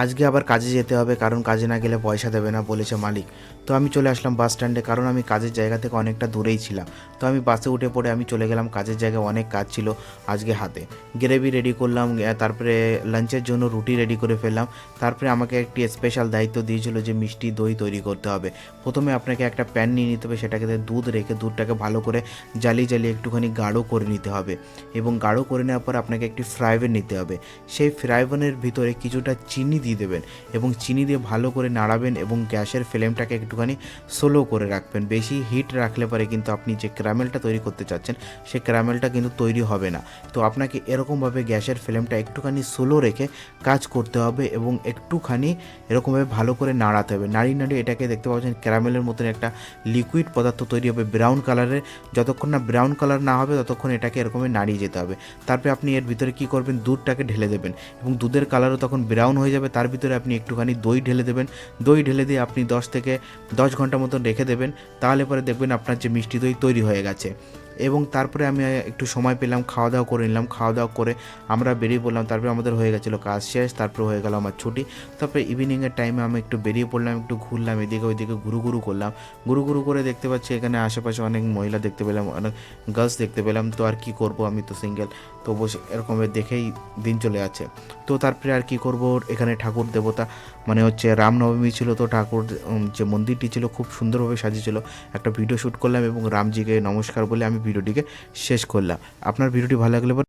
আজকে আবার কাজে যেতে হবে, কারণ কাজে না গেলে পয়সা দেবে না বলেছে মালিক। তো আমি চলে আসলাম বাস স্ট্যান্ডে, কারণ আমি কাজের জায়গা থেকে অনেকটা দূরেই ছিলাম। তো আমি বাসে উঠে পড়ে আমি চলে গেলাম কাজের জায়গায়। অনেক কাজ ছিল আজকে হাতে। গ্রেভি রেডি করলাম, তারপরে লাঞ্চের জন্য রুটি রেডি করে ফেললাম। তারপরে আমাকে একটি স্পেশাল দায়িত্ব দিয়েছিল যে মিষ্টি দই তৈরি করতে হবে। প্রথমে আপনাকে একটা প্যান নিয়ে নিতে হবে, সেটাকে দুধ রেখে দুধটাকে ভালো করে জ্বালিয়ে জ্বালিয়ে একটুখানি গাঢ় করে নিতে হবে, এবং গাঢ় করে নেওয়ার পর আপনাকে একটি ফ্রাই প্যান নিতে হবে। সেই ফ্রাই প্যানের ভিতরে কিছুটা চিনি দিয়ে দেবেন, এবং চিনি দিয়ে ভালো করে নাড়াবেন, এবং গ্যাসের ফ্লেমটাকে একটুখানি স্লো করে রাখবেন। বেশি হিট রাখলে পরে কিন্তু আপনি যে ক্যারামেলটা তৈরি করতে চাচ্ছেন সেই ক্যারামেলটা কিন্তু তৈরি হবে না। তো আপনাকে এরকমভাবে গ্যাসের ফ্লেমটা একটুখানি স্লো রেখে কাজ করতে হবে, এবং একটুখানি এরকমভাবে ভালো করে নাড়াতে হবে। নাড়িয়ে নাড়িয়ে এটাকে দেখতে পাচ্ছেন ক্যারামেলের মতন একটা লিকুইড পদার্থ তৈরি হবে ব্রাউন কালারের। যতক্ষণ না ব্রাউন কালার না হবে ততক্ষণ এটাকে এরকমভাবে নাড়িয়ে যেতে হবে। তারপরে আপনি এর ভিতরে কী করবেন, দুধটাকে ঢেলে দেবেন, এবং দুধের কালারও তখন ব্রাউন হয়ে যাবে। তার ভিতরে আপনি একটুখানি দই ঢেলে দেবেন। দই ঢেলে দিয়ে আপনি 10 ঘন্টা মতন রেখে দেবেন। তাহলে পরে দেখবেন আপনার যে মিষ্টি দই তৈরি হয়ে গেছে। এবং তারপরে আমি একটু সময় পেলাম, খাওয়া দাওয়া করে নিলাম। খাওয়া দাওয়া করে আমরা বেরিয়ে পড়লাম। তারপরে আমাদের হয়ে গেছিলো কাজ শেষ, তারপরে হয়ে গেল আমার ছুটি। তারপরে ইভিনিংয়ের টাইমে আমি একটু বেরিয়ে পড়লাম, একটু ঘুরলাম, এদিকে ওইদিকে ঘুরু করলাম। ঘুরু করে দেখতে পাচ্ছি এখানে আশেপাশে অনেক মহিলা দেখতে পেলাম, অনেক গার্লস দেখতে পেলাম। তো আর কি করব, আমি তো সিঙ্গেল, তো বসে এরকমভাবে দেখেই দিন চলে যাচ্ছে। তো তারপরে আর কি করব, এখানে ঠাকুর দেবতা মানে হচ্ছে রামনবমী ছিল, তো ঠাকুর যে মন্দিরটি ছিল খুব সুন্দরভাবে সাজিয়েছিল। একটা ভিডিও শ্যুট করলাম এবং রামজিকে নমস্কার বলে আমি ভিডিওটিকে শেষ করলাম। আপনার ভিডিওটি ভালো লাগলে পরে